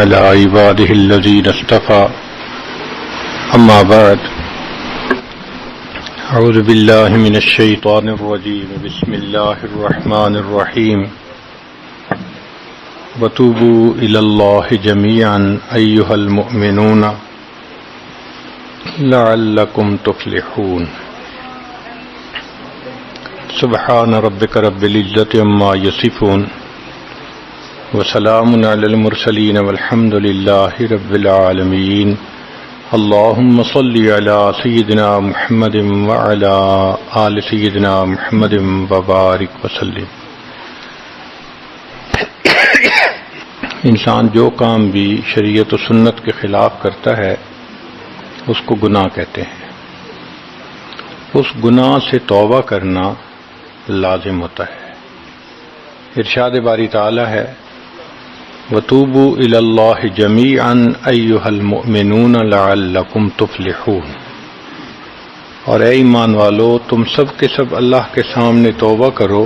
على عباده الذين اصطفى أما بعد أعوذ بالله من الشيطان الرجيم بسم الله الرحمن الرحيم وتوبوا إلى الله جميعا أيها المؤمنون لعلكم تفلحون سبحان ربك رب العزة عما يصفون وسلام على المرسلين والحمد لله رب العالمين اللهم صل على سيدنا محمد وعلى آل سيدنا محمد وبارك وسلم۔ انسان جو کام بھی شریعت و سنت کے خلاف کرتا ہے اس کو گناہ کہتے ہیں۔ اس گناہ سے توبہ کرنا لازم ہوتا ہے۔ ارشاد باری تعالی ہے وَتُوبُوا إِلَى اللَّهِ جَمِيعًا أَيُّهَا الْمُؤْمِنُونَ لَعَلَّكُمْ تُفْلِحُونَ، اور اے ایمان والو تم سب کے سب اللہ کے سامنے توبہ کرو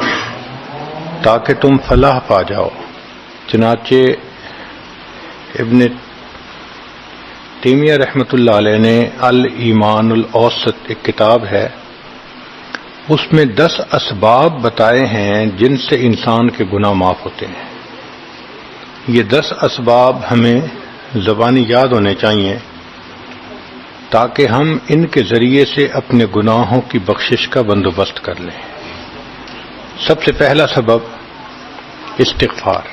تاکہ تم فلاح پا جاؤ۔ چنانچہ ابن تیمیہ رحمۃ اللہ علیہ نے الایمان الاوسط ایک کتاب ہے، اس میں 10 اسباب بتائے ہیں جن سے انسان کے گناہ معاف ہوتے ہیں۔ یہ 10 اسباب ہمیں زبانی یاد ہونے چاہیے تاکہ ہم ان کے ذریعے سے اپنے گناہوں کی بخشش کا بندوبست کر لیں۔ سب سے پہلا سبب استغفار۔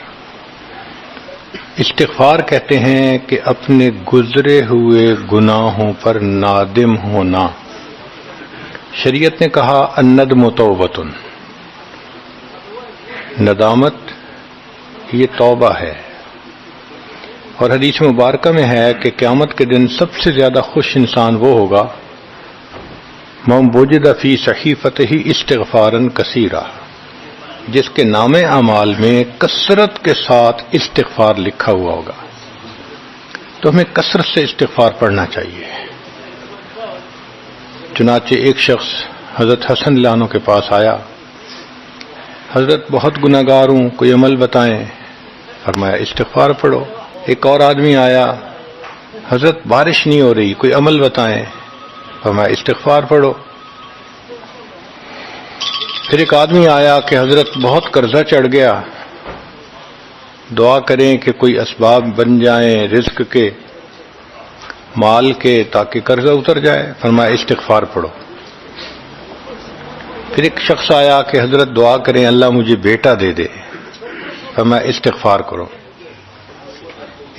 استغفار کہتے ہیں کہ اپنے گزرے ہوئے گناہوں پر نادم ہونا۔ شریعت نے کہا الندم توبۃ، ندامت یہ توبہ ہے، اور حدیث مبارکہ میں ہے کہ قیامت کے دن سب سے زیادہ خوش انسان وہ ہوگا من وجد فی صحیفتہ استغفارا کثیرا، جس کے نام اعمال میں کثرت کے ساتھ استغفار لکھا ہوا ہوگا۔ تو ہمیں کثرت سے استغفار پڑھنا چاہیے۔ چنانچہ ایک شخص حضرت حسن اللہ عنہ کے پاس آیا، حضرت بہت گناہ گار ہوں، کوئی عمل بتائیں۔ فرمایا استغفار پڑھو۔ ایک اور آدمی آیا، حضرت بارش نہیں ہو رہی، کوئی عمل بتائیں۔ فرمایا استغفار پڑھو۔ پھر ایک آدمی آیا کہ حضرت بہت قرضہ چڑھ گیا، دعا کریں کہ کوئی اسباب بن جائیں رزق کے، مال کے، تاکہ قرضہ اتر جائے۔ فرمایا استغفار پڑھو۔ پھر ایک شخص آیا کہ حضرت دعا کریں اللہ مجھے بیٹا دے دے۔ فرمایا استغفار کرو۔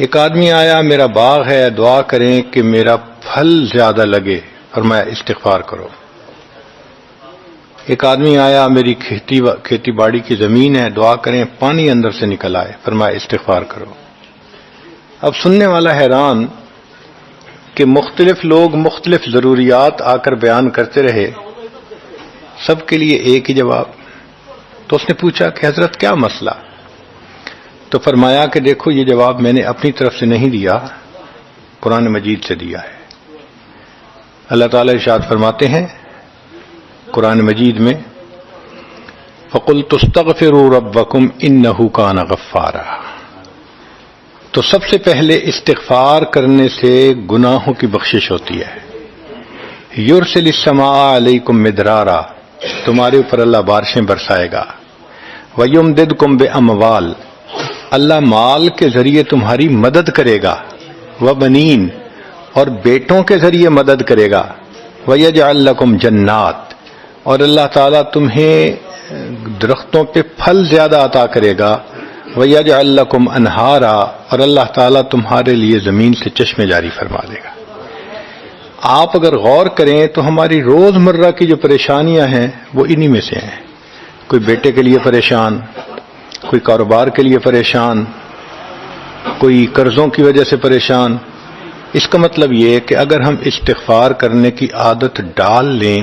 ایک آدمی آیا میرا باغ ہے، دعا کریں کہ میرا پھل زیادہ لگے۔ فرمایا استغفار کرو۔ ایک آدمی آیا میری کھیتی باڑی کی زمین ہے، دعا کریں پانی اندر سے نکل آئے۔ فرمایا استغفار کرو۔ اب سننے والا حیران کہ مختلف لوگ مختلف ضروریات آ کر بیان کرتے رہے، سب کے لیے ایک ہی جواب۔ تو اس نے پوچھا کہ حضرت کیا مسئلہ؟ تو فرمایا کہ دیکھو یہ جواب میں نے اپنی طرف سے نہیں دیا، قرآن مجید سے دیا ہے۔ اللہ تعالی ارشاد فرماتے ہیں قرآن مجید میں فَقُلْتُ اسْتَغْفِرُوا رَبَّكُمْ إِنَّهُ كَانَ غَفَّارًا۔ تو سب سے پہلے استغفار کرنے سے گناہوں کی بخشش ہوتی ہے۔ یرسل السماء علیکم مدرارا، تمہارے اوپر اللہ بارشیں برسائے گا۔ وَيُمْدِدْكُمْ بِأَمْوَالٍ، اللہ مال کے ذریعے تمہاری مدد کرے گا۔ وَبَنِينَ، اور بیٹوں کے ذریعے مدد کرے گا۔ وَيَجْعَلْ لَكُمْ جَنَّاتٍ، اور اللہ تعالیٰ تمہیں درختوں پہ پھل زیادہ عطا کرے گا۔ وَيَجْعَلْ لَكُمْ أَنْهَارًا، اور اللہ تعالیٰ تمہارے لیے زمین سے چشمے جاری فرما دے گا۔ آپ اگر غور کریں تو ہماری روز مرہ کی جو پریشانیاں ہیں وہ انہی میں سے ہیں۔ کوئی بیٹے کے لیے پریشان، کوئی کاروبار کے لیے پریشان، کوئی قرضوں کی وجہ سے پریشان۔ اس کا مطلب یہ کہ اگر ہم استغفار کرنے کی عادت ڈال لیں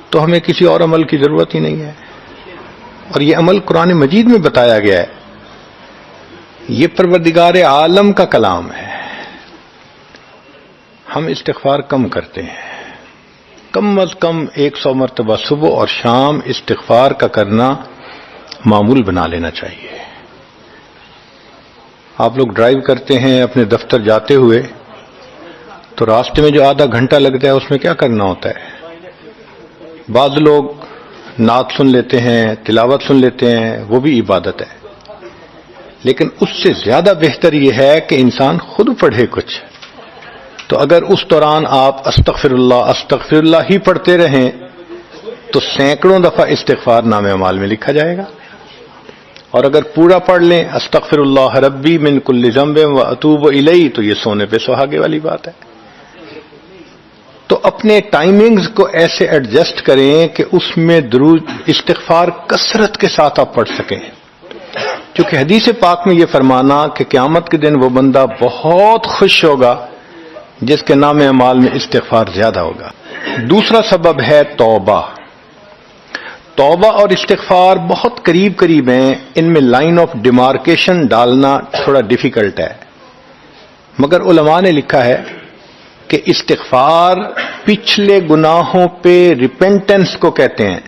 تو ہمیں کسی اور عمل کی ضرورت ہی نہیں ہے، اور یہ عمل قرآن مجید میں بتایا گیا ہے۔ یہ پروردگار عالم کا کلام ہے۔ ہم استغفار کم کرتے ہیں، کم از کم 100 مرتبہ صبح اور شام استغفار کا کرنا معمول بنا لینا چاہیے۔ آپ لوگ ڈرائیو کرتے ہیں اپنے دفتر جاتے ہوئے تو راستے میں جو آدھا گھنٹہ لگتا ہے اس میں کیا کرنا ہوتا ہے؟ بعض لوگ نعت سن لیتے ہیں، تلاوت سن لیتے ہیں، وہ بھی عبادت ہے، لیکن اس سے زیادہ بہتر یہ ہے کہ انسان خود پڑھے کچھ. تو اگر اس دوران آپ استغفر اللہ ہی پڑھتے رہیں تو سینکڑوں دفعہ استغفار نامہ اعمال میں لکھا جائے گا. اور اگر پورا پڑھ لیں استغفر اللہ ربی من کل ذنب و اتوب الیہ، تو یہ سونے پہ سہاگے والی بات ہے. تو اپنے ٹائمنگز کو ایسے ایڈجسٹ کریں کہ اس میں درود استغفار کثرت کے ساتھ آپ پڑھ سکیں، کیونکہ حدیث پاک میں یہ فرمانا کہ قیامت کے دن وہ بندہ بہت خوش ہوگا جس کے نام اعمال میں استغفار زیادہ ہوگا. دوسرا سبب ہے توبہ. توبہ اور استغفار بہت قریب قریب ہیں، ان میں لائن آف ڈیمارکیشن ڈالنا تھوڑا ڈیفیکلٹ ہے، مگر علماء نے لکھا ہے کہ استغفار پچھلے گناہوں پہ ریپینٹنس کو کہتے ہیں،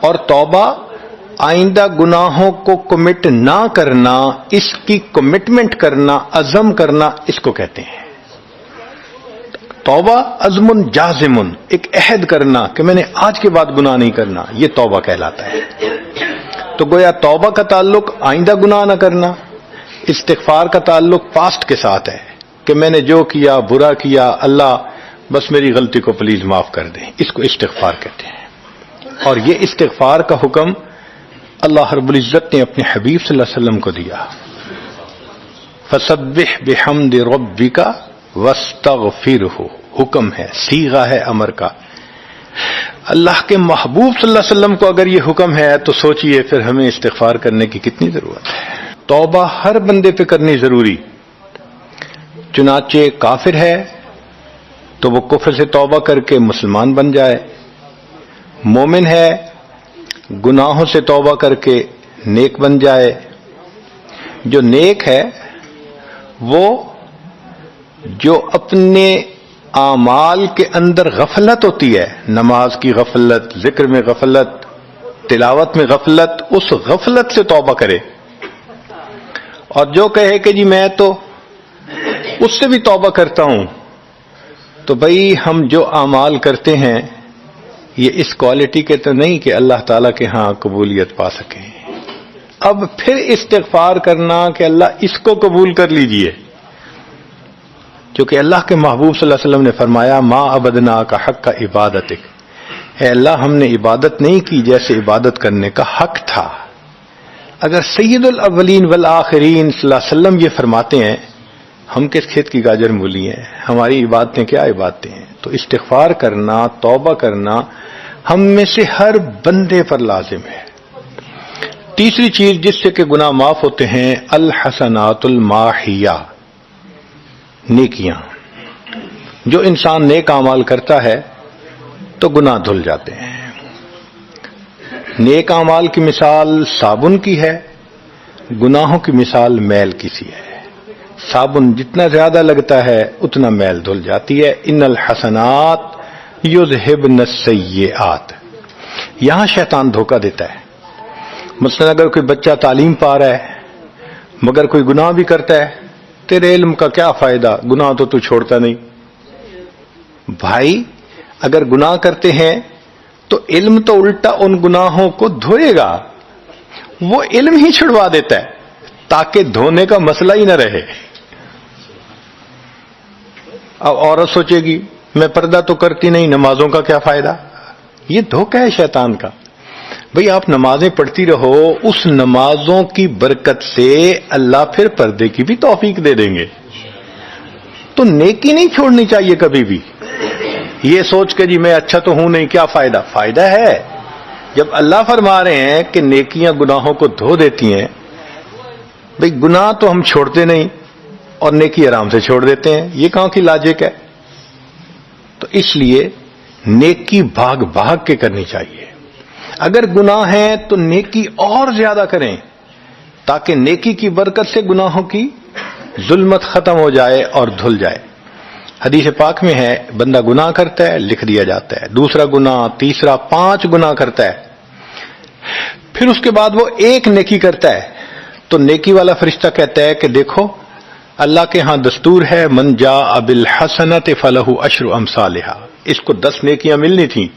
اور توبہ آئندہ گناہوں کو کمٹ نہ کرنا، اس کی کمٹمنٹ کرنا، عزم کرنا، اس کو کہتے ہیں. توبہ عزم جازم، ایک عہد کرنا کہ میں نے آج کے بعد گناہ نہیں کرنا، یہ توبہ کہلاتا ہے. تو گویا توبہ کا تعلق آئندہ گناہ نہ کرنا، استغفار کا تعلق پاسٹ کے ساتھ ہے کہ میں نے جو کیا برا کیا، اللہ بس میری غلطی کو پلیز معاف کر دیں، اس کو استغفار کہتے ہیں. اور یہ استغفار کا حکم اللہ رب العزت نے اپنے حبیب صلی اللہ علیہ وسلم کو دیا. فسبح بحمد ربک واستغفرہ، حکم ہے، صیغہ ہے امر کا. اللہ کے محبوب صلی اللہ علیہ وسلم کو اگر یہ حکم ہے تو سوچئے پھر ہمیں استغفار کرنے کی کتنی ضرورت ہے. توبہ ہر بندے پہ کرنی ضروری. چنانچہ کافر ہے تو وہ کفر سے توبہ کر کے مسلمان بن جائے، مومن ہے گناہوں سے توبہ کر کے نیک بن جائے. جو نیک ہے وہ جو اپنے اعمال کے اندر غفلت ہوتی ہے، نماز کی غفلت، ذکر میں غفلت، تلاوت میں غفلت، اس غفلت سے توبہ کرے. اور جو کہے کہ جی میں تو اس سے بھی توبہ کرتا ہوں، تو بھئی ہم جو اعمال کرتے ہیں یہ اس کوالٹی کے تو نہیں کہ اللہ تعالیٰ کے ہاں قبولیت پا سکیں. اب پھر استغفار کرنا کہ اللہ اس کو قبول کر لیجئے، کیونکہ اللہ کے محبوب صلی اللہ علیہ وسلم نے فرمایا ما عبدنا کا حق کا عبادتک، اے اللہ ہم نے عبادت نہیں کی جیسے عبادت کرنے کا حق تھا. اگر سید الاولین والآخرین صلی اللہ علیہ وسلم یہ فرماتے ہیں، ہم کس کھیت کی گاجر مولی ہیں، ہماری عبادتیں کیا عبادتیں ہیں. تو استغفار کرنا، توبہ کرنا ہم میں سے ہر بندے پر لازم ہے. تیسری چیز جس سے کہ گناہ معاف ہوتے ہیں، الحسنات الماحیہ، نیکیاں. جو انسان نیک اعمال کرتا ہے تو گناہ دھل جاتے ہیں. نیک اعمال کی مثال صابن کی ہے، گناہوں کی مثال میل کی سی ہے. صابن جتنا زیادہ لگتا ہے اتنا میل دھل جاتی ہے. ان الحسنات یذہبن السیئات. یہاں شیطان دھوکہ دیتا ہے. مثلا اگر کوئی بچہ تعلیم پا رہا ہے مگر کوئی گناہ بھی کرتا ہے، تیرے علم کا کیا فائدہ، گناہ تو چھوڑتا نہیں. بھائی اگر گناہ کرتے ہیں تو علم تو الٹا ان گناہوں کو دھوئے گا، وہ علم ہی چھڑوا دیتا ہے تاکہ دھونے کا مسئلہ ہی نہ رہے. اب عورت سوچے گی میں پردہ تو کرتی نہیں، نمازوں کا کیا فائدہ. یہ دھوکہ ہے شیطان کا. بھئی آپ نمازیں پڑھتی رہو، اس نمازوں کی برکت سے اللہ پھر پردے کی بھی توفیق دے دیں گے. تو نیکی نہیں چھوڑنی چاہیے کبھی بھی. یہ سوچ کے جی میں اچھا تو ہوں نہیں، کیا فائدہ. فائدہ ہے. جب اللہ فرما رہے ہیں کہ نیکیاں گناہوں کو دھو دیتی ہیں، بھئی گناہ تو ہم چھوڑتے نہیں اور نیکی آرام سے چھوڑ دیتے ہیں، یہ کہاں کی لاجک ہے. تو اس لیے نیکی بھاگ بھاگ کے کرنی چاہیے. اگر گناہ ہیں تو نیکی اور زیادہ کریں تاکہ نیکی کی برکت سے گناہوں کی ظلمت ختم ہو جائے اور دھل جائے. حدیث پاک میں ہے بندہ گناہ کرتا ہے لکھ دیا جاتا ہے، دوسرا گناہ، تیسرا، 5 گناہ کرتا ہے، پھر اس کے بعد وہ ایک نیکی کرتا ہے تو نیکی والا فرشتہ کہتا ہے کہ دیکھو اللہ کے ہاں دستور ہے من جاء بالحسنۃ فلہ عشر امثالھا، اس کو 10 نیکیاں ملنی تھیں،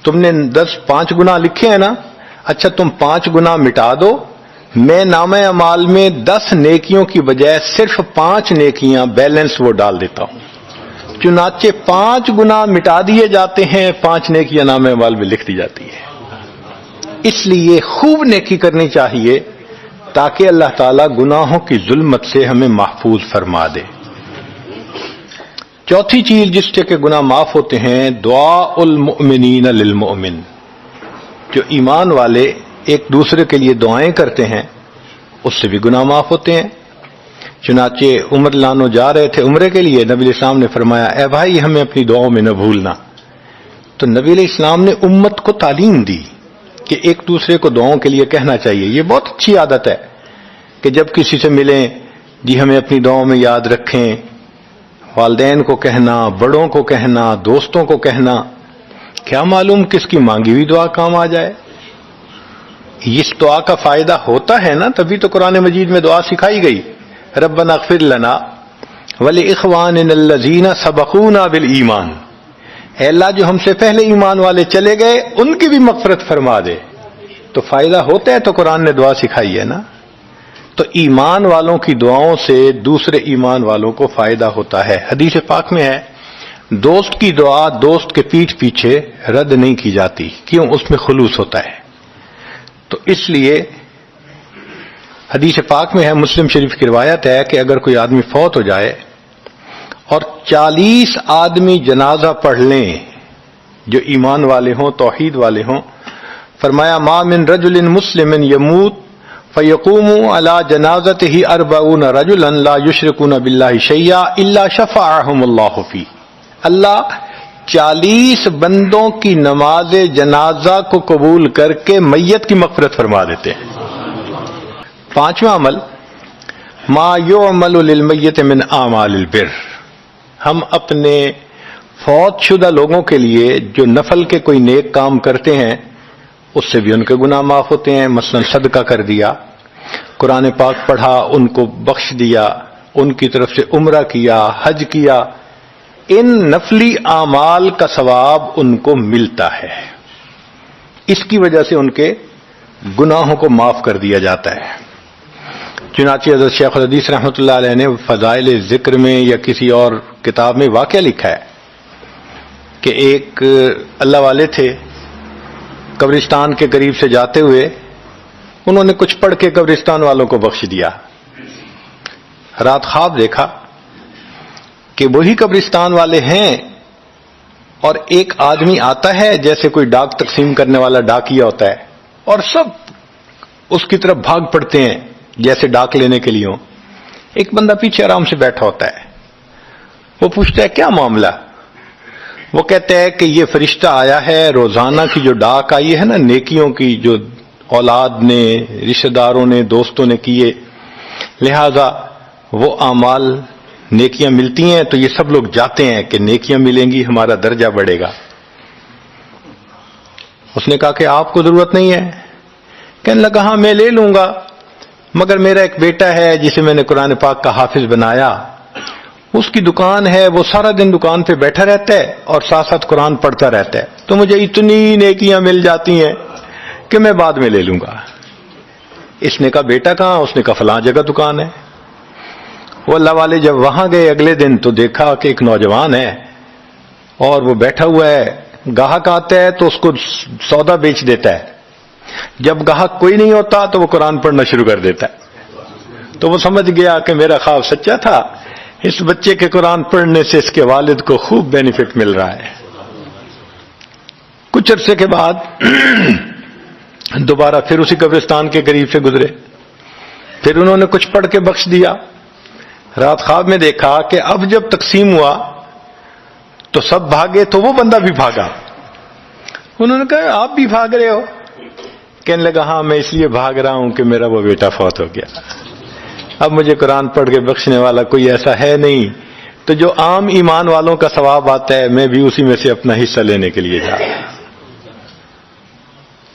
تم نے 5 گناہ لکھے ہیں نا، اچھا تم 5 گناہ مٹا دو، میں نامہ اعمال میں 10 نیکیوں کی بجائے صرف 5 نیکیاں بیلنس وہ ڈال دیتا ہوں۔ چنانچہ 5 گناہ مٹا دیے جاتے ہیں، 5 نیکیاں نامہ اعمال میں لکھ دی جاتی ہے۔ اس لیے خوب نیکی کرنی چاہیے تاکہ اللہ تعالیٰ گناہوں کی ظلمت سے ہمیں محفوظ فرما دے۔ چوتھی چیز جس سے کہ گناہ معاف ہوتے ہیں، دعاء المؤمنین للمؤمن، جو ایمان والے ایک دوسرے کے لیے دعائیں کرتے ہیں اس سے بھی گناہ معاف ہوتے ہیں۔ چنانچہ عمر لانو جا رہے تھے عمرے کے لیے، نبی علیہ السلام نے فرمایا اے بھائی ہمیں اپنی دعاؤں میں نہ بھولنا، تو نبی علیہ السلام نے امت کو تعلیم دی کہ ایک دوسرے کو دعاؤں کے لیے کہنا چاہیے۔ یہ بہت اچھی عادت ہے کہ جب کسی سے ملیں جی ہمیں اپنی دعاؤں میں یاد رکھیں، والدین کو کہنا، بڑوں کو کہنا، دوستوں کو کہنا، کیا معلوم کس کی مانگی ہوئی دعا کام آ جائے۔ اس دعا کا فائدہ ہوتا ہے نا، تبھی تو قرآن مجید میں دعا سکھائی گئی، ربنا اغفر لنا ولاخواننا الذین سبقونا بالایمان، اے اللہ جو ہم سے پہلے ایمان والے چلے گئے ان کی بھی مغفرت فرما دے۔ تو فائدہ ہوتا ہے تو قرآن نے دعا سکھائی ہے نا۔ تو ایمان والوں کی دعاؤں سے دوسرے ایمان والوں کو فائدہ ہوتا ہے۔ حدیث پاک میں ہے دوست کی دعا دوست کے پیٹھ پیچھے رد نہیں کی جاتی، کیوں؟ اس میں خلوص ہوتا ہے۔ تو اس لیے حدیث پاک میں ہے، مسلم شریف کی روایت ہے کہ اگر کوئی آدمی فوت ہو جائے اور 40 آدمی جنازہ پڑھ لیں جو ایمان والے ہوں، توحید والے ہوں، فرمایا ما من رجل مسلم یموت فیقوم علی جنازتہ 40 رجلا لا یشرکون باللہ شیئا الا شفعهم اللہ فی، اللہ 40 بندوں کی نماز جنازہ کو قبول کر کے میت کی مغفرت فرما دیتے ہیں۔ 5واں عمل ما یعمل للمیت من اعمال البر، ہم اپنے فوت شدہ لوگوں کے لیے جو نفل کے کوئی نیک کام کرتے ہیں اس سے بھی ان کے گناہ معاف ہوتے ہیں۔ مثلا صدقہ کر دیا، قرآن پاک پڑھا، ان کو بخش دیا، ان کی طرف سے عمرہ کیا، حج کیا، ان نفلی اعمال کا ثواب ان کو ملتا ہے، اس کی وجہ سے ان کے گناہوں کو معاف کر دیا جاتا ہے۔ چنانچہ حضرت شیخ الحدیث رحمۃ اللہ علیہ نے فضائل ذکر میں یا کسی اور کتاب میں واقعہ لکھا ہے کہ ایک اللہ والے تھے، قبرستان کے قریب سے جاتے ہوئے انہوں نے کچھ پڑھ کے قبرستان والوں کو بخش دیا۔ رات خواب دیکھا کہ وہی قبرستان والے ہیں اور ایک آدمی آتا ہے جیسے کوئی ڈاک تقسیم کرنے والا ڈاکیا ہوتا ہے، اور سب اس کی طرف بھاگ پڑتے ہیں جیسے ڈاک لینے کے لیے ہوں۔ ایک بندہ پیچھے آرام سے بیٹھا ہوتا ہے، وہ پوچھتا ہے کیا معاملہ؟ وہ کہتا ہے کہ یہ فرشتہ آیا ہے، روزانہ کی جو ڈاک آئی ہے نا نیکیوں کی، جو اولاد نے، رشتہ داروں نے، دوستوں نے کیے، لہذا وہ اعمال نیکیاں ملتی ہیں تو یہ سب لوگ جاتے ہیں کہ نیکیاں ملیں گی، ہمارا درجہ بڑھے گا۔ اس نے کہا کہ آپ کو ضرورت نہیں ہے؟ کہنے لگا ہاں میں لے لوں گا، مگر میرا ایک بیٹا ہے جسے میں نے قرآن پاک کا حافظ بنایا، اس کی دکان ہے، وہ سارا دن دکان پہ بیٹھا رہتا ہے اور ساتھ ساتھ قرآن پڑھتا رہتا ہے، تو مجھے اتنی نیکیاں مل جاتی ہیں کہ میں بعد میں لے لوں گا۔ اس نے کہا بیٹا کہاں؟ اس نے کہا فلاں جگہ دکان ہے۔ وہ اللہ والے جب وہاں گئے اگلے دن تو دیکھا کہ ایک نوجوان ہے اور وہ بیٹھا ہوا ہے، گاہک آتا ہے تو اس کو سودا بیچ دیتا ہے، جب گاہک کوئی نہیں ہوتا تو وہ قرآن پڑھنا شروع کر دیتا ہے۔ تو وہ سمجھ گیا کہ میرا خواب سچا تھا، اس بچے کے قرآن پڑھنے سے اس کے والد کو خوب بینیفٹ مل رہا ہے۔ کچھ عرصے کے بعد دوبارہ پھر اسی قبرستان کے قریب سے گزرے، پھر انہوں نے کچھ پڑھ کے بخش دیا۔ رات خواب میں دیکھا کہ اب جب تقسیم ہوا تو سب بھاگے تو وہ بندہ بھی بھاگا۔ انہوں نے کہا آپ بھی بھاگ رہے ہو؟ کہنے لگا ہاں میں اس لیے بھاگ رہا ہوں کہ میرا وہ بیٹا فوت ہو گیا، اب مجھے قرآن پڑھ کے بخشنے والا کوئی ایسا ہے نہیں، تو جو عام ایمان والوں کا ثواب آتا ہے میں بھی اسی میں سے اپنا حصہ لینے کے لیے جا رہا ہوں۔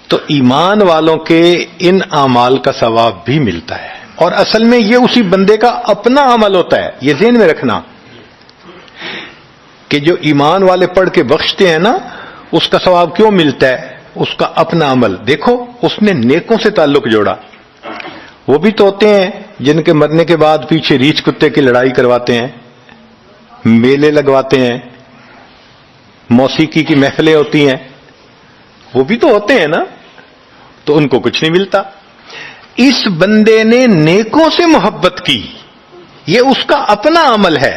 تو ایمان والوں کے ان اعمال کا ثواب بھی ملتا ہے۔ اور اصل میں یہ اسی بندے کا اپنا عمل ہوتا ہے. یہ ذہن میں رکھنا کہ جو ایمان والے پڑھ کے بخشتے ہیں نا، اس کا ثواب کیوں ملتا ہے؟ اس کا اپنا عمل. دیکھو اس نے نیکوں سے تعلق جوڑا. وہ بھی تو ہوتے ہیں جن کے مرنے کے بعد پیچھے ریچھ کتے کی لڑائی کرواتے ہیں، میلے لگواتے ہیں، موسیقی کی محفلیں ہوتی ہیں، وہ بھی تو ہوتے ہیں نا، تو ان کو کچھ نہیں ملتا. اس بندے نے نیکوں سے محبت کی، یہ اس کا اپنا عمل ہے.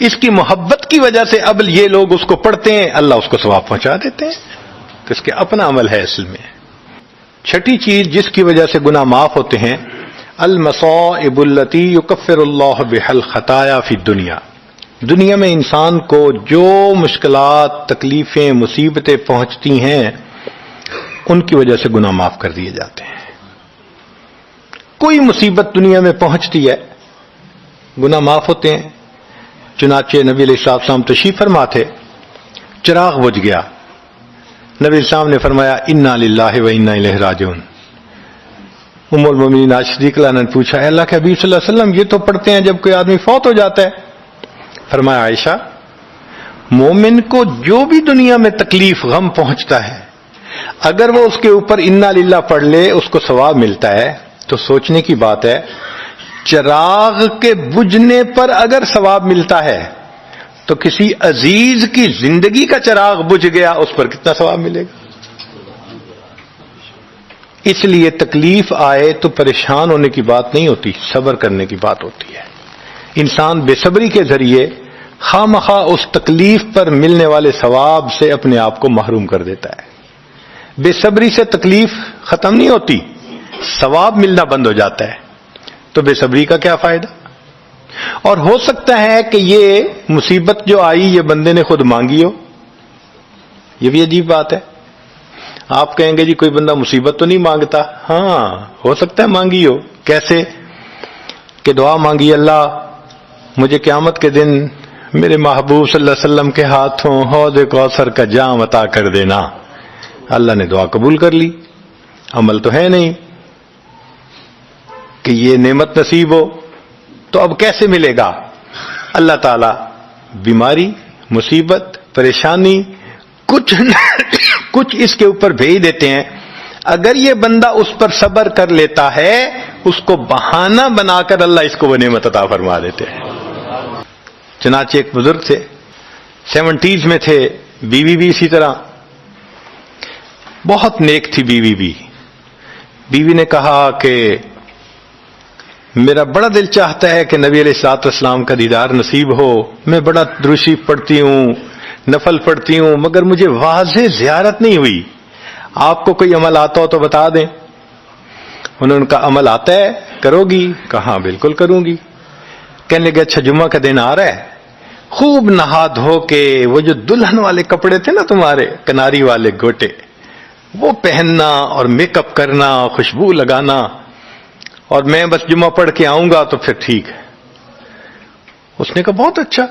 اس کی محبت کی وجہ سے اب یہ لوگ اس کو پڑھتے ہیں، اللہ اس کو ثواب پہنچا دیتے ہیں. تو اس کے اپنا عمل ہے اصل میں. چھٹی چیز جس کی وجہ سے گناہ معاف ہوتے ہیں، المصائب التی یکفر اللہ بها الخطایا فی الدنیا. دنیا میں انسان کو جو مشکلات، تکلیفیں، مصیبتیں پہنچتی ہیں، ان کی وجہ سے گناہ معاف کر دیے جاتے ہیں. کوئی مصیبت دنیا میں پہنچتی ہے، گناہ معاف ہوتے ہیں. چنانچہ نبی علیہ السلام تشریف فرما تھے، چراغ بجھ گیا. نبی السلام نے فرمایا انا للہ و انا الیہ راجعون. ام المومنین عائشہ صدیقہ رضی اللہ عنہا نے پوچھا، اے اللہ کے حبیب صلی اللہ علیہ وسلم یہ تو پڑھتے ہیں جب کوئی آدمی فوت ہو جاتا ہے. فرمایا عائشہ، مومن کو جو بھی دنیا میں تکلیف، غم پہنچتا ہے، اگر وہ اس کے اوپر انا للہ پڑھ لے اس کو ثواب ملتا ہے. تو سوچنے کی بات ہے، چراغ کے بجھنے پر اگر ثواب ملتا ہے تو کسی عزیز کی زندگی کا چراغ بجھ گیا، اس پر کتنا ثواب ملے گا؟ اس لیے تکلیف آئے تو پریشان ہونے کی بات نہیں ہوتی، صبر کرنے کی بات ہوتی ہے. انسان بے صبری کے ذریعے خواہ مخواہ اس تکلیف پر ملنے والے ثواب سے اپنے آپ کو محروم کر دیتا ہے. بے صبری سے تکلیف ختم نہیں ہوتی، ثواب ملنا بند ہو جاتا ہے. تو بے صبری کا کیا فائدہ؟ اور ہو سکتا ہے کہ یہ مصیبت جو آئی یہ بندے نے خود مانگی ہو. یہ بھی عجیب بات ہے. آپ کہیں گے جی کوئی بندہ مصیبت تو نہیں مانگتا. ہاں ہو سکتا ہے مانگی ہو. کیسے؟ کہ دعا مانگی، اللہ مجھے قیامت کے دن میرے محبوب صلی اللہ علیہ وسلم کے ہاتھوں حوض کوثر کا جام عطا کر دینا. اللہ نے دعا قبول کر لی. عمل تو ہے نہیں کہ یہ نعمت نصیب ہو. تو اب کیسے ملے گا؟ اللہ تعالی بیماری، مصیبت، پریشانی کچھ اس کے اوپر بھیج دیتے ہیں. اگر یہ بندہ اس پر صبر کر لیتا ہے، اس کو بہانہ بنا کر اللہ اس کو وہ نعمت عطا فرما دیتے ہیں. چنانچہ ایک بزرگ تھے، 70s میں تھے، بیوی بھی اسی طرح، بہت نیک تھی بیوی بھی. بیوی نے کہا کہ میرا بڑا دل چاہتا ہے کہ نبی علیہ الصلوۃ والسلام کا دیدار نصیب ہو. میں بڑا درود شریف پڑھتی ہوں، نفل پڑھتی ہوں، مگر مجھے واضح زیارت نہیں ہوئی. آپ کو کوئی عمل آتا ہو تو بتا دیں. انہوں نے کہا عمل آتا ہے، کرو گی؟ کہا بالکل کروں گی. کہنے لگے اچھا جمعہ کا دن آ رہا ہے، خوب نہا دھو کے وہ جو دلہن والے کپڑے تھے نا تمہارے، کناری والے گوٹے، وہ پہننا اور میک اپ کرنا، خوشبو لگانا، اور میں بس جمعہ پڑھ کے آؤں گا تو پھر ٹھیک ہے. اس نے کہا بہت اچھا.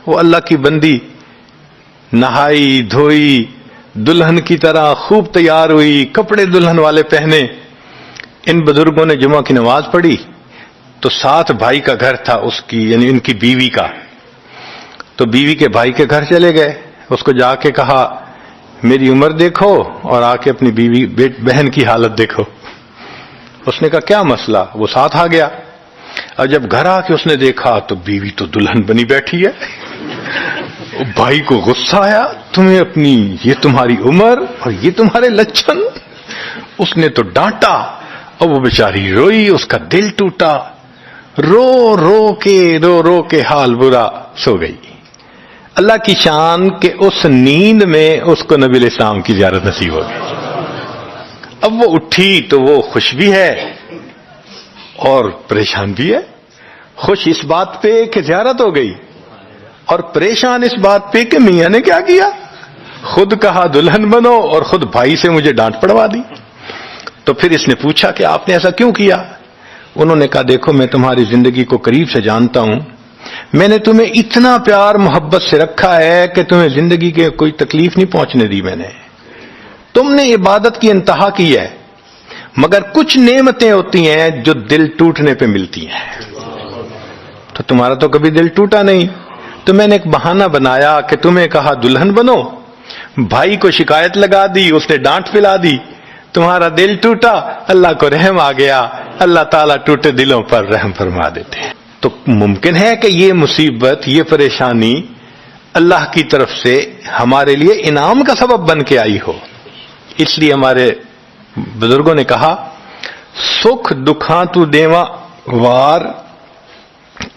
وہ اللہ کی بندی نہائی دھوئی، دلہن کی طرح خوب تیار ہوئی، کپڑے دلہن والے پہنے. ان بزرگوں نے جمعہ کی نماز پڑھی تو ساتھ بھائی کا گھر تھا اس کی، یعنی ان کی بیوی کا. تو بیوی کے بھائی کے گھر چلے گئے. اس کو جا کے کہا میری عمر دیکھو اور آ کے اپنی بیوی بہن کی حالت دیکھو. اس نے کہا کیا مسئلہ؟ وہ ساتھ آ گیا. اور جب گھر آ کے اس نے دیکھا تو بیوی تو دلہن بنی بیٹھی ہے. بھائی کو غصہ آیا، تمہیں اپنی، یہ تمہاری عمر اور یہ تمہارے لچھن. اس نے تو ڈانٹا اور وہ بیچاری روئی، اس کا دل ٹوٹا، رو رو کے حال برا، سو گئی. اللہ کی شان کہ اس نیند میں اس کو نبی علیہ السلام کی زیارت نصیب ہو گئی. اب وہ اٹھی تو وہ خوش بھی ہے اور پریشان بھی ہے. خوش اس بات پہ کہ زیارت ہو گئی، اور پریشان اس بات پہ کہ میاں نے کیا کیا، خود کہا دلہن بنو اور خود بھائی سے مجھے ڈانٹ پڑوا دی. تو پھر اس نے پوچھا کہ آپ نے ایسا کیوں کیا؟ انہوں نے کہا دیکھو میں تمہاری زندگی کو قریب سے جانتا ہوں، میں نے تمہیں اتنا پیار محبت سے رکھا ہے کہ تمہیں زندگی کے کوئی تکلیف نہیں پہنچنے دی. میں نے تم نے عبادت کی انتہا کی ہے، مگر کچھ نعمتیں ہوتی ہیں جو دل ٹوٹنے پہ ملتی ہیں. تو تمہارا تو کبھی دل ٹوٹا نہیں، تو میں نے ایک بہانہ بنایا کہ تمہیں کہا دلہن بنو، بھائی کو شکایت لگا دی، اس نے ڈانٹ پلا دی، تمہارا دل ٹوٹا، اللہ کو رحم آ گیا، اللہ تعالیٰ ٹوٹے دلوں پر رحم فرما دیتے ہیں. تو ممکن ہے کہ یہ مصیبت، یہ پریشانی اللہ کی طرف سے ہمارے لیے انعام کا سبب بن کے آئی ہو. اس لیے ہمارے بزرگوں نے کہا سکھ دکھاں تو دیواں وار،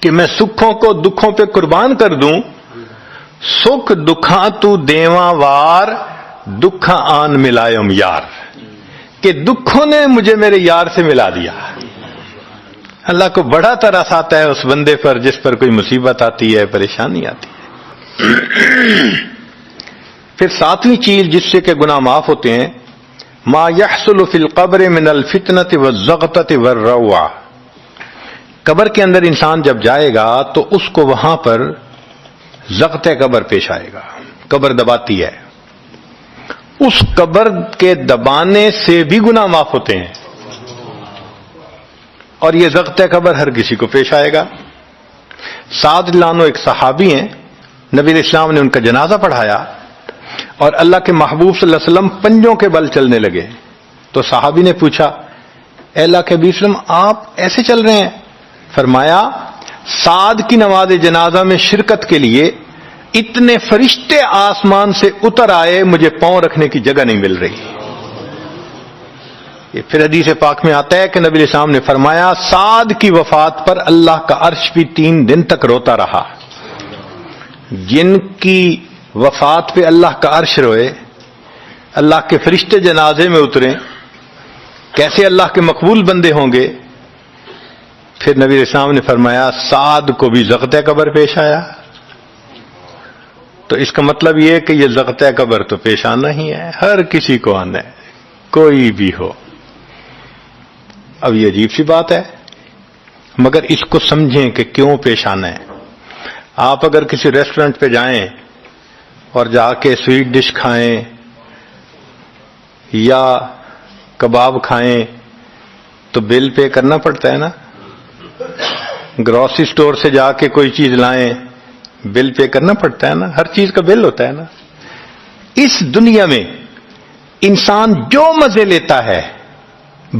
کہ میں سکھوں کو دکھوں پہ قربان کر دوں. سکھ دکھاں تو دیواں وار، دکھاں آن ملائم یار، کہ دکھوں نے مجھے میرے یار سے ملا دیا. اللہ کو بڑا ترس آتا ہے اس بندے پر جس پر کوئی مصیبت آتی ہے، پریشانی آتی ہے. پھر ساتویں چیز جس سے کہ گناہ معاف ہوتے ہیں، ما يحصل فی القبر من الفتنة والزغطة والروعة. قبر کے اندر انسان جب جائے گا تو اس کو وہاں پر زغط قبر پیش آئے گا. قبر دباتی ہے، اس قبر کے دبانے سے بھی گناہ معاف ہوتے ہیں، اور یہ زغط قبر ہر کسی کو پیش آئے گا. سعد لانو ایک صحابی ہیں، نبی علیہ السلام نے ان کا جنازہ پڑھایا اور اللہ کے محبوب صلی اللہ علیہ وسلم پنجوں کے بل چلنے لگے. تو صحابی نے پوچھا اے اللہ کے حبیب صلی اللہ علیہ وسلم آپ ایسے چل رہے ہیں؟ فرمایا سعد کی نماز جنازہ میں شرکت کے لیے اتنے فرشتے آسمان سے اتر آئے، مجھے پاؤں رکھنے کی جگہ نہیں مل رہی. یہ پھر حدیث پاک میں آتا ہے کہ نبی علیہ السلام نے فرمایا سعد کی وفات پر اللہ کا عرش بھی 3 دن تک روتا رہا. جن کی وفات پہ اللہ کا عرش روئے، اللہ کے فرشتے جنازے میں اتریں، کیسے اللہ کے مقبول بندے ہوں گے. پھر نبی علیہ السلام نے فرمایا سعد کو بھی زغط قبر پیش آیا. تو اس کا مطلب یہ ہے کہ یہ زغط قبر تو پیش آنا ہی ہے، ہر کسی کو آنا ہے، کوئی بھی ہو. اب یہ عجیب سی بات ہے، مگر اس کو سمجھیں کہ کیوں پیش آنا ہے. آپ اگر کسی ریسٹورنٹ پہ جائیں اور جا کے سویٹ ڈش کھائیں یا کباب کھائیں تو بل پے کرنا پڑتا ہے نا. گروسری سٹور سے جا کے کوئی چیز لائیں، بل پے کرنا پڑتا ہے نا، ہر چیز کا بل ہوتا ہے نا. اس دنیا میں انسان جو مزے لیتا ہے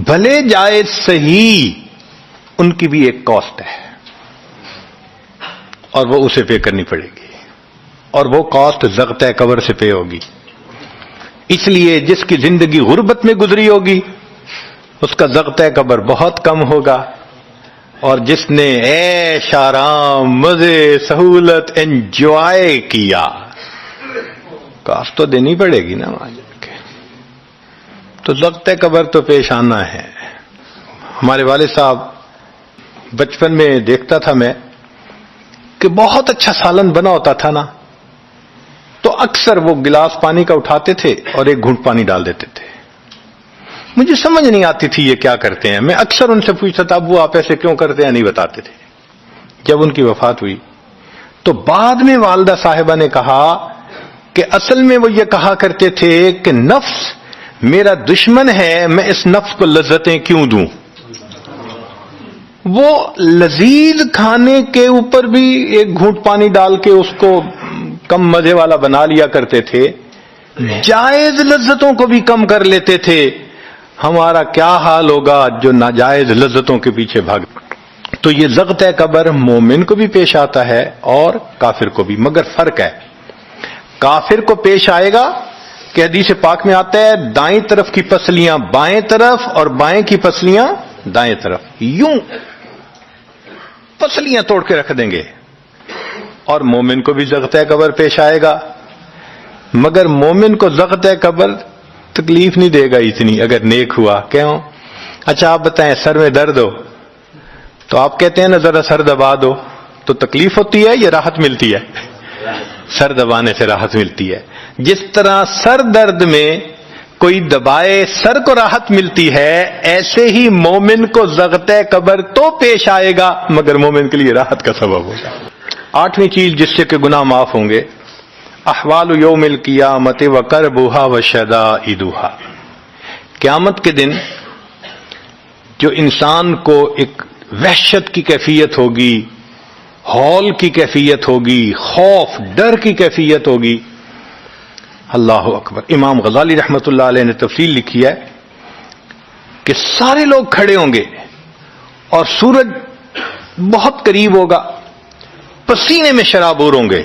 بھلے جائز صحیح، ان کی بھی ایک کاسٹ ہے اور وہ اسے پے کرنی پڑے گی، اور وہ کاسٹ زغط قبر سے پے ہوگی. اس لیے جس کی زندگی غربت میں گزری ہوگی اس کا زغط قبر بہت کم ہوگا، اور جس نے عیش آرام مزے سہولت انجوائے کیا کاسٹ تو دینی پڑے گی نا وہاں جا کے. تو زغط قبر تو پیش آنا ہے. ہمارے والد صاحب بچپن میں دیکھتا تھا میں کہ بہت اچھا سالن بنا ہوتا تھا نا، تو اکثر وہ گلاس پانی کا اٹھاتے تھے اور ایک گھونٹ پانی ڈال دیتے تھے. مجھے سمجھ نہیں آتی تھی یہ کیا کرتے ہیں. میں اکثر ان سے پوچھتا تھا ابو آپ ایسے کیوں کرتے ہیں، نہیں بتاتے تھے. جب ان کی وفات ہوئی تو بعد میں والدہ صاحبہ نے کہا کہ اصل میں وہ یہ کہا کرتے تھے کہ نفس میرا دشمن ہے، میں اس نفس کو لذتیں کیوں دوں. وہ لذیذ کھانے کے اوپر بھی ایک گھونٹ پانی ڈال کے اس کو کم مزے والا بنا لیا کرتے تھے، جائز لذتوں کو بھی کم کر لیتے تھے. ہمارا کیا حال ہوگا جو ناجائز لذتوں کے پیچھے بھاگ. تو یہ زغط قبر مومن کو بھی پیش آتا ہے اور کافر کو بھی، مگر فرق ہے. کافر کو پیش آئے گا کہ حدیث پاک میں آتا ہے دائیں طرف کی پسلیاں بائیں طرف اور بائیں کی پسلیاں دائیں طرف، یوں پسلیاں توڑ کے رکھ دیں گے. اور مومن کو بھی زغط قبر پیش آئے گا، مگر مومن کو زغط قبر تکلیف نہیں دے گا اتنی اگر نیک ہوا. کیوں؟ اچھا آپ بتائیں سر میں درد ہو تو آپ کہتے ہیں نا ذرا سر دبا دو، تو تکلیف ہوتی ہے یا راحت ملتی ہے؟ سر دبانے سے راحت ملتی ہے. جس طرح سر درد میں کوئی دبائے سر کو راحت ملتی ہے، ایسے ہی مومن کو زغط قبر تو پیش آئے گا مگر مومن کے لیے راحت کا سبب ہوگا. 8ویں چیز جس سے کہ گناہ معاف ہوں گے، احوال یوم القیامت و کربھا و شدائدھا. قیامت کے دن جو انسان کو ایک وحشت کی کیفیت ہوگی، ہول کی کیفیت ہوگی، خوف ڈر کی کیفیت ہوگی. اللہ اکبر. امام غزالی رحمۃ اللہ علیہ نے تفصیل لکھی ہے کہ سارے لوگ کھڑے ہوں گے اور سورج بہت قریب ہوگا، پسینے میں شرابور ہوں گے.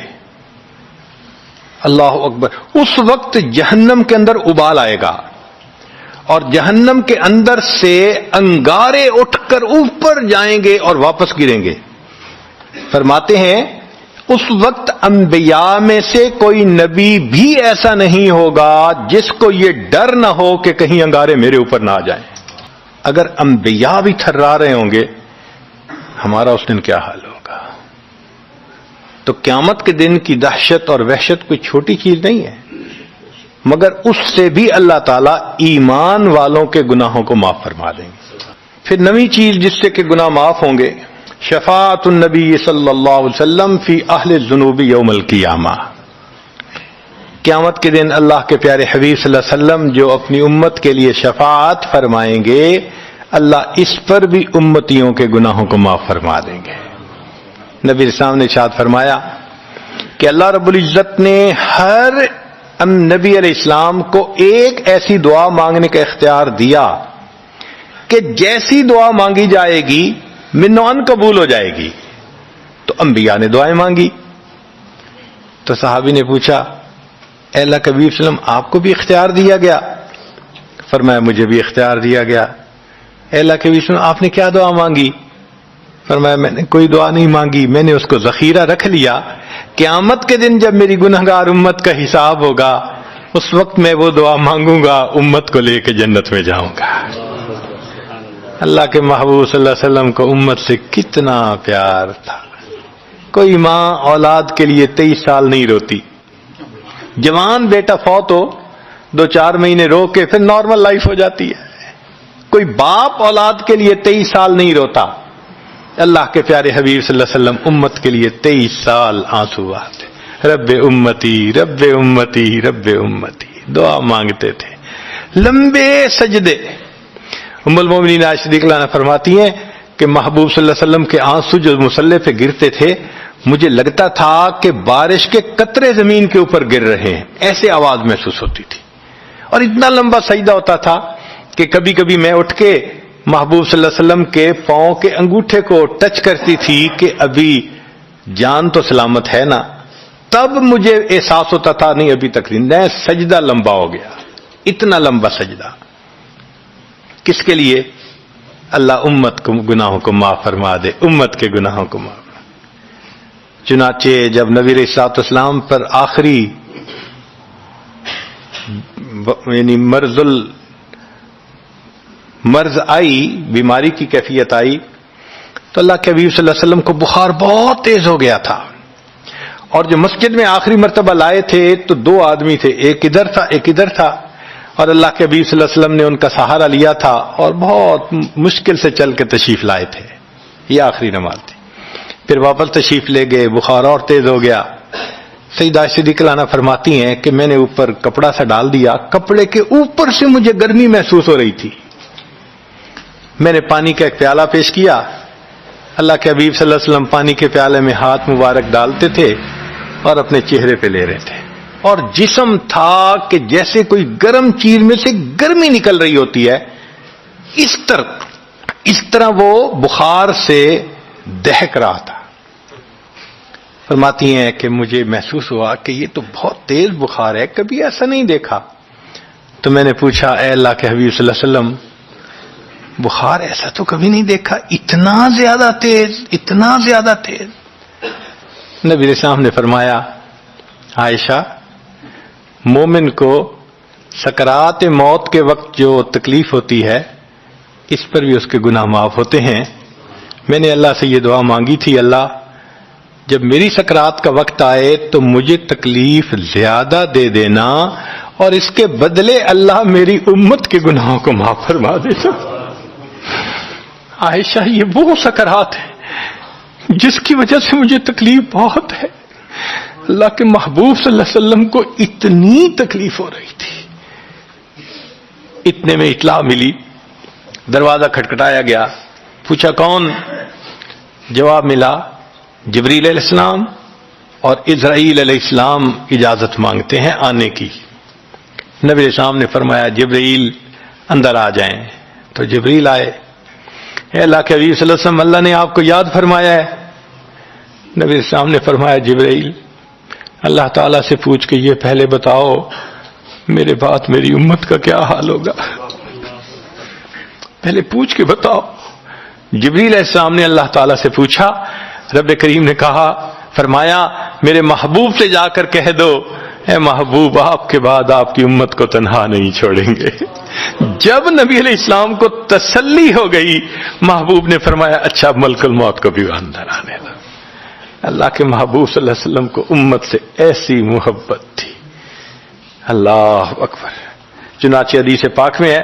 اللہ اکبر. اس وقت جہنم کے اندر ابال آئے گا اور جہنم کے اندر سے انگارے اٹھ کر اوپر جائیں گے اور واپس گریں گے. فرماتے ہیں اس وقت انبیاء میں سے کوئی نبی بھی ایسا نہیں ہوگا جس کو یہ ڈر نہ ہو کہ کہیں انگارے میرے اوپر نہ آ جائیں. اگر انبیاء بھی تھرا رہے ہوں گے، ہمارا اس دن کیا حال ہوگا؟ تو قیامت کے دن کی دہشت اور وحشت کوئی چھوٹی چیز نہیں ہے، مگر اس سے بھی اللہ تعالیٰ ایمان والوں کے گناہوں کو معاف فرما دیں گے. پھر نئی چیز جس سے کہ گناہ معاف ہوں گے، شفاعت النبی صلی اللہ علیہ وسلم فی اہل الذنوب یوم القیامہ. قیامت کے دن اللہ کے پیارے حبیب صلی اللہ علیہ وسلم جو اپنی امت کے لیے شفاعت فرمائیں گے، اللہ اس پر بھی امتیوں کے گناہوں کو معاف فرما دیں گے. نبی اسلام نے ارشاد فرمایا کہ اللہ رب العزت نے ہر نبی علیہ السلام کو ایک ایسی دعا مانگنے کا اختیار دیا کہ جیسی دعا مانگی جائے گی منوان قبول ہو جائے گی. تو انبیاء نے دعائیں مانگی. تو صحابی نے پوچھا اے اللہ کے حبیب صلی اللہ علیہ وسلم آپ کو بھی اختیار دیا گیا؟ فرمایا مجھے بھی اختیار دیا گیا. اے اللہ کے حبیب صلی اللہ علیہ وسلم آپ نے کیا دعا مانگی؟ فرمایا میں نے کوئی دعا نہیں مانگی، میں نے اس کو ذخیرہ رکھ لیا. قیامت کے دن جب میری گنہگار امت کا حساب ہوگا اس وقت میں وہ دعا مانگوں گا، امت کو لے کے جنت میں جاؤں گا. اللہ کے محبوب صلی اللہ علیہ وسلم کو امت سے کتنا پیار تھا. کوئی ماں اولاد کے لیے 23 سال نہیں روتی. جوان بیٹا فوت ہو 2-4 مہینے رو کے پھر نارمل لائف ہو جاتی ہے. کوئی باپ اولاد کے لیے 23 سال نہیں روتا. اللہ کے پیارے حبیب صلی اللہ علیہ وسلم امت کے لیے 23 سال آنسو بہاتے، رب امتی رب امتی رب امتی دعا مانگتے تھے. لمبے سجدے. ام المومنین عائشہ صدیقہ عنہا فرماتی ہیں کہ محبوب صلی اللہ علیہ وسلم کے آنسو جو مصلی پہ گرتے تھے مجھے لگتا تھا کہ بارش کے قطرے زمین کے اوپر گر رہے ہیں، ایسے آواز محسوس ہوتی تھی. اور اتنا لمبا سجدہ ہوتا تھا کہ کبھی کبھی میں اٹھ کے محبوب صلی اللہ علیہ وسلم کے پاؤں کے انگوٹھے کو ٹچ کرتی تھی کہ ابھی جان تو سلامت ہے نا. تب مجھے احساس ہوتا تھا نہیں ابھی تک نہیں، سجدہ لمبا ہو گیا. اتنا لمبا سجدہ کس کے لیے؟ اللہ امت کو گناہوں کو معاف فرما دے، امت کے گناہوں کو معاف. چنانچہ جب نبی علیہ الصلوۃ والسلام پر آخری یعنی مرض آئی، بیماری کی کیفیت آئی، تو اللہ کے حبیب صلی اللہ علیہ وسلم کو بخار بہت تیز ہو گیا تھا. اور جو مسجد میں آخری مرتبہ لائے تھے تو 2 آدمی تھے، ایک ادھر تھا ایک ادھر تھا، اور اللہ کے حبیب صلی اللہ علیہ وسلم نے ان کا سہارا لیا تھا اور بہت مشکل سے چل کے تشریف لائے تھے. یہ آخری نماز تھی. پھر واپس تشریف لے گئے، بخار اور تیز ہو گیا. سیدہ عائشہ صدیقہ عنہا فرماتی ہیں کہ میں نے اوپر کپڑا سا ڈال دیا، کپڑے کے اوپر سے مجھے گرمی محسوس ہو رہی تھی. میں نے پانی کا ایک پیالہ پیش کیا. اللہ کے حبیب صلی اللہ علیہ وسلم پانی کے پیالے میں ہاتھ مبارک ڈالتے تھے اور اپنے چہرے پہ لے رہے تھے، اور جسم تھا کہ جیسے کوئی گرم چیز میں سے گرمی نکل رہی ہوتی ہے. اس طرح وہ بخار سے دہک رہا تھا. فرماتی ہیں کہ مجھے محسوس ہوا کہ یہ تو بہت تیز بخار ہے، کبھی ایسا نہیں دیکھا. تو میں نے پوچھا اے اللہ کے حبیب صلی اللہ علیہ وسلم بخار ایسا تو کبھی نہیں دیکھا، اتنا زیادہ تیز اتنا زیادہ تیز. نبی علیہ السلام نے فرمایا عائشہ مومن کو سکرات موت کے وقت جو تکلیف ہوتی ہے اس پر بھی اس کے گناہ معاف ہوتے ہیں. میں نے اللہ سے یہ دعا مانگی تھی، اللہ جب میری سکرات کا وقت آئے تو مجھے تکلیف زیادہ دے دینا اور اس کے بدلے اللہ میری امت کے گناہوں کو معاف فرما دینا. عائشہ یہ وہ سکرات ہے جس کی وجہ سے مجھے تکلیف بہت ہے. اللہ کے محبوب صلی اللہ علیہ وسلم کو اتنی تکلیف ہو رہی تھی. اتنے میں اطلاع ملی دروازہ کھٹکھٹایا گیا، پوچھا کون؟ جواب ملا جبریل علیہ السلام اور اسرائیل علیہ السلام اجازت مانگتے ہیں آنے کی۔ نبی علیہ السلام نے فرمایا جبریل اندر آ جائیں، تو جبریل آئے۔ اے اللہ کے حبیب صلی اللہ علیہ وسلم، اللہ نے آپ کو یاد فرمایا ہے۔ نبی علیہ السلام نے فرمایا جبریل اللہ تعالیٰ سے پوچھ کے یہ پہلے بتاؤ میرے بعد میری امت کا کیا حال ہوگا، پہلے پوچھ کے بتاؤ۔ جبریل علیہ السلام نے اللہ تعالیٰ سے پوچھا، رب کریم نے کہا، فرمایا میرے محبوب سے جا کر کہہ دو اے محبوب آپ کے بعد آپ کی امت کو تنہا نہیں چھوڑیں گے۔ جب نبی علیہ السلام کو تسلی ہو گئی، محبوب نے فرمایا اچھا ملک الموت کو بھی اندر آنے دو۔ اللہ کے محبوب صلی اللہ علیہ وسلم کو امت سے ایسی محبت تھی، اللہ اکبر۔ چنانچہ حدیث پاک میں ہے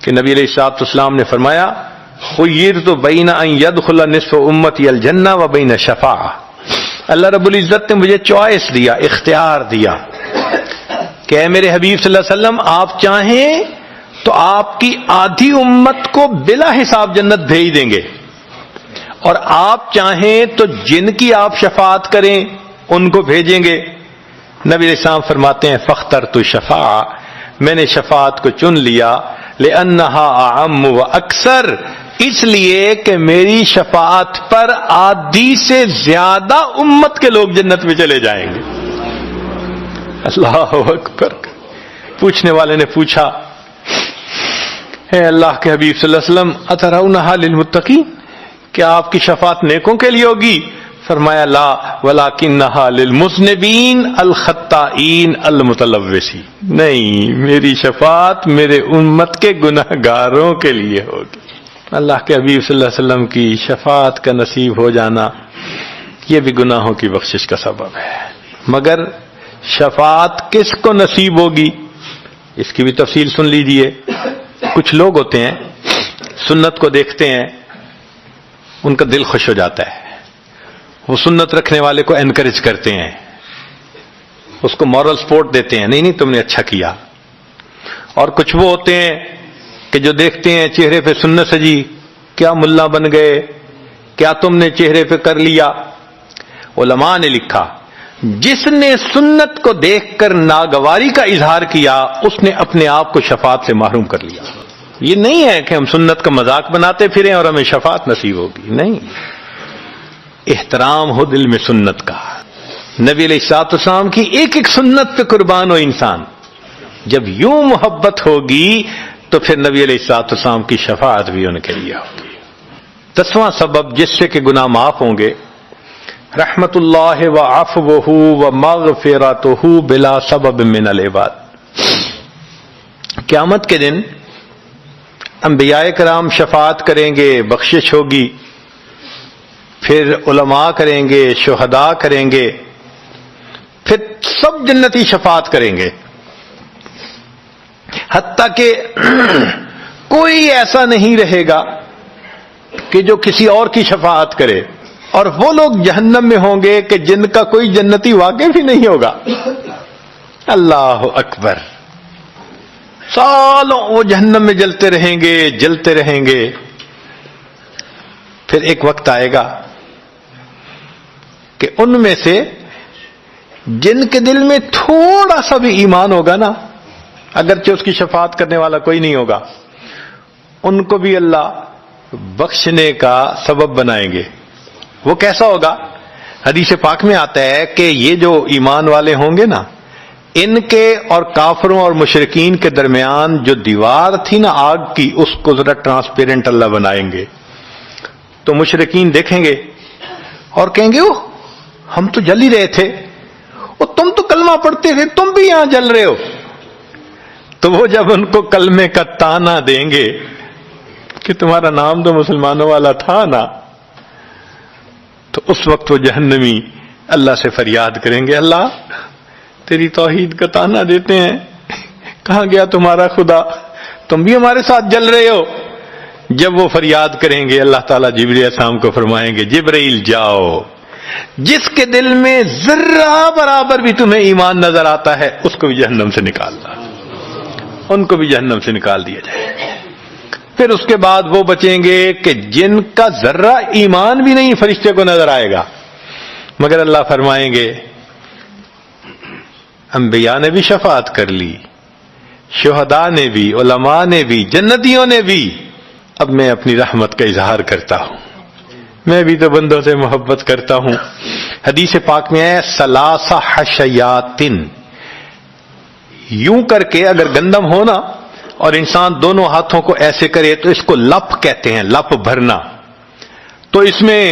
کہ نبی علیہ الصلوۃ والسلام نے فرمایا خیرت بین ان یدخل نصف امتی الجنہ و بین شفاعہ، اللہ رب العزت نے مجھے چوائس دیا، اختیار دیا کہ اے میرے حبیب صلی اللہ علیہ وسلم آپ چاہیں تو آپ کی آدھی امت کو بلا حساب جنت بھیج دیں گے، اور آپ چاہیں تو جن کی آپ شفاعت کریں ان کو بھیجیں گے۔ نبی علیہ السلام فرماتے ہیں فاخترت الشفاعہ، میں نے شفاعت کو چن لیا، لأنہا اعم و اکثر، اس لیے کہ میری شفاعت پر آدھی سے زیادہ امت کے لوگ جنت میں چلے جائیں گے۔ اللہ اکبر۔ پوچھنے والے نے پوچھا اے اللہ کے حبیب صلی اللہ علیہ وسلم اترونہا للمتقین، کیا آپ کی شفاعت نیکوں کے لیے ہوگی؟ فرمایا لا ولکنہا للمذنبین الخطائین المتلوثین، نہیں میری شفاعت میرے امت کے گناہ گاروں کے لیے ہوگی۔ اللہ کے حبیب صلی اللہ علیہ وسلم کی شفاعت کا نصیب ہو جانا یہ بھی گناہوں کی بخشش کا سبب ہے۔ مگر شفاعت کس کو نصیب ہوگی اس کی بھی تفصیل سن لیجئے۔ کچھ لوگ ہوتے ہیں سنت کو دیکھتے ہیں ان کا دل خوش ہو جاتا ہے، وہ سنت رکھنے والے کو انکریج کرتے ہیں، اس کو مورل سپورٹ دیتے ہیں، نہیں تم نے اچھا کیا۔ اور کچھ وہ ہوتے ہیں کہ جو دیکھتے ہیں چہرے پہ سنت سجی، کیا ملا بن گئے، کیا تم نے چہرے پہ کر لیا۔ علماء نے لکھا جس نے سنت کو دیکھ کر ناگواری کا اظہار کیا اس نے اپنے آپ کو شفاعت سے محروم کر لیا۔ یہ نہیں ہے کہ ہم سنت کا مذاق بناتے پھریں اور ہمیں شفاعت نصیب ہوگی، نہیں، احترام ہو دل میں سنت کا۔ نبی علیہ الصلوۃ والسلام کی ایک ایک سنت پہ قربان ہو انسان، جب یوں محبت ہوگی تو پھر نبی علیہ الصلوۃ والسلام کی شفاعت بھی ان کے لیے ہوگی۔ 10واں سبب جس سے کہ گناہ معاف ہوں گے، رحمت اللہ و عفوہ و مغفرتہ بلا سبب من العباد۔ قیامت کے دن انبیاء کرام شفاعت کریں گے، بخشش ہوگی، پھر علماء کریں گے، شہداء کریں گے، پھر سب جنتی شفاعت کریں گے، حتیٰ کہ کوئی ایسا نہیں رہے گا کہ جو کسی اور کی شفاعت کرے، اور وہ لوگ جہنم میں ہوں گے کہ جن کا کوئی جنتی واقع بھی نہیں ہوگا۔ اللہ اکبر۔ سالوں وہ جہنم میں جلتے رہیں گے، جلتے رہیں گے، پھر ایک وقت آئے گا کہ ان میں سے جن کے دل میں تھوڑا سا بھی ایمان ہوگا نا، اگرچہ اس کی شفاعت کرنے والا کوئی نہیں ہوگا، ان کو بھی اللہ بخشنے کا سبب بنائیں گے۔ وہ کیسا ہوگا؟ حدیث پاک میں آتا ہے کہ یہ جو ایمان والے ہوں گے نا، ان کے اور کافروں اور مشرکین کے درمیان جو دیوار تھی نا آگ کی، اس کو ذرا ٹرانسپیرنٹ اللہ بنائیں گے، تو مشرکین دیکھیں گے اور کہیں گے اوہ ہم تو جل ہی رہے تھے، اور تم تو کلمہ پڑھتے تھے، تم بھی یہاں جل رہے ہو۔ تو وہ جب ان کو کلمے کا تانا دیں گے کہ تمہارا نام تو مسلمانوں والا تھا نا، تو اس وقت وہ جہنمی اللہ سے فریاد کریں گے، اللہ تیری توحید کا تانا دیتے ہیں، کہاں گیا تمہارا خدا، تم بھی ہمارے ساتھ جل رہے ہو۔ جب وہ فریاد کریں گے، اللہ تعالیٰ جبرائیل علیہ السلام کو فرمائیں گے جبرائیل جاؤ، جس کے دل میں ذرہ برابر بھی تمہیں ایمان نظر آتا ہے اس کو بھی جہنم سے نکالنا، ان کو بھی جہنم سے نکال دیا جائے۔ پھر اس کے بعد وہ بچیں گے کہ جن کا ذرہ ایمان بھی نہیں فرشتے کو نظر آئے گا، مگر اللہ فرمائیں گے انبیاء نے بھی شفاعت کر لی، شہداء نے بھی، علماء نے بھی، جنتیوں نے بھی، اب میں اپنی رحمت کا اظہار کرتا ہوں، میں بھی تو بندوں سے محبت کرتا ہوں۔ حدیث پاک میں ہے ثلاث حشیات، یوں کر کے اگر گندم ہونا اور انسان دونوں ہاتھوں کو ایسے کرے تو اس کو لپ کہتے ہیں، لپ بھرنا، تو اس میں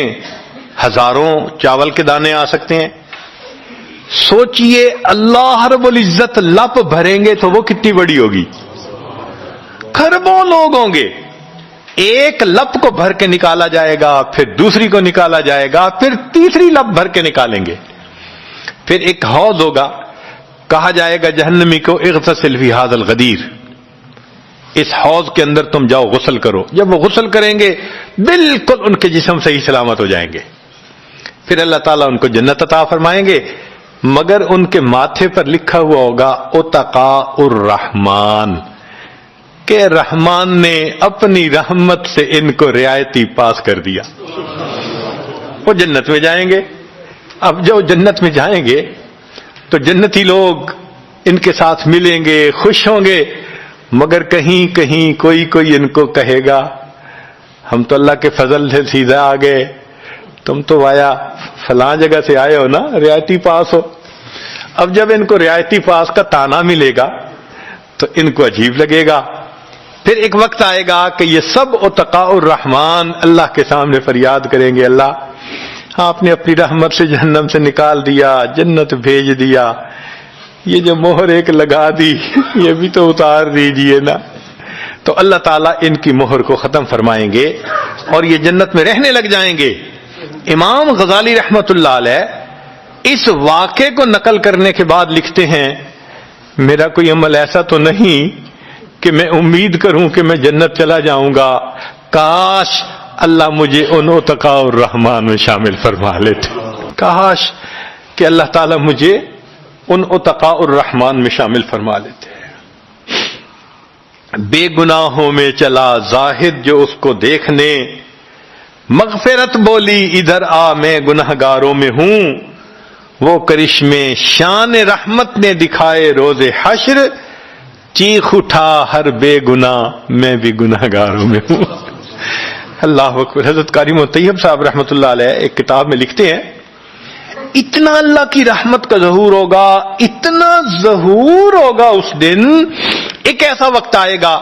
ہزاروں چاول کے دانے آ سکتے ہیں۔ سوچئے اللہ رب العزت لپ بھریں گے تو وہ کتنی بڑی ہوگی، کھربوں لوگ ہوں گے، ایک لپ کو بھر کے نکالا جائے گا، پھر دوسری کو نکالا جائے گا، پھر تیسری لپ بھر کے نکالیں گے، پھر ایک حوض ہوگا، کہا جائے گا جہنمی کو اغتسل فی ھذا الغدیر، اس حوض کے اندر تم جاؤ غسل کرو۔ جب وہ غسل کریں گے بالکل ان کے جسم صحیح سلامت ہو جائیں گے، پھر اللہ تعالیٰ ان کو جنت عطا فرمائیں گے، مگر ان کے ماتھے پر لکھا ہوا ہوگا اتقاء الرحمن، کہ رحمان نے اپنی رحمت سے ان کو رعایتی پاس کر دیا، وہ جنت میں جائیں گے۔ اب جو جنت میں جائیں گے تو جنتی لوگ ان کے ساتھ ملیں گے، خوش ہوں گے، مگر کہیں کہیں کوئی ان کو کہے گا ہم تو اللہ کے فضل سے سیدھا آ گئے، تم تو آیا فلاں جگہ سے آئے ہو نا، رعایتی پاس ہو۔ اب جب ان کو رعایتی پاس کا تانا ملے گا تو ان کو عجیب لگے گا، پھر ایک وقت آئے گا کہ یہ سب اتقاء الرحمن اللہ کے سامنے فریاد کریں گے، اللہ آپ نے اپنی رحمت سے جہنم سے نکال دیا، جنت بھیج دیا، یہ جو مہر ایک لگا دی یہ بھی تو اتار دیجئے نا۔ تو اللہ تعالیٰ ان کی مہر کو ختم فرمائیں گے اور یہ جنت میں رہنے لگ جائیں گے۔ امام غزالی رحمت اللہ علیہ اس واقعے کو نقل کرنے کے بعد لکھتے ہیں میرا کوئی عمل ایسا تو نہیں کہ میں امید کروں کہ میں جنت چلا جاؤں گا، کاش اللہ مجھے ان اتقاء الرحمن میں شامل فرما لیتے، کاش کہ اللہ تعالیٰ مجھے ان اتقاء الرحمن میں شامل فرما لیتے۔ بے گناہوں میں چلا زاہد جو اس کو دیکھنے، مغفرت بولی ادھر آ میں گنہگاروں میں ہوں، وہ کرشمے شان رحمت نے دکھائے روز حشر، چیخ اٹھا ہر بے گناہ میں بھی گنہگاروں میں ہوں۔ اللہ اکبر۔ حضرت قاری طیب صاحب رحمۃ اللہ علیہ ایک کتاب میں لکھتے ہیں اتنا اللہ کی رحمت کا ظہور ہوگا، اتنا ظہور ہوگا اس دن، ایک ایسا وقت آئے گا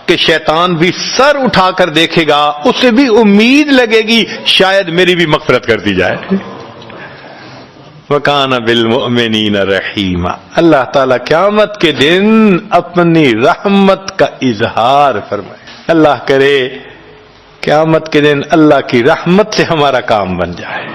کہ شیطان بھی سر اٹھا کر دیکھے گا، اسے بھی امید لگے گی شاید میری بھی مغفرت کر دی جائے۔ وَكَانَ بِالْمُؤْمِنِينَ رَحِيمًا۔ اللہ تعالیٰ قیامت کے دن اپنی رحمت کا اظہار فرمائے۔ اللہ کرے قیامت کے دن اللہ کی رحمت سے ہمارا کام بن جائے۔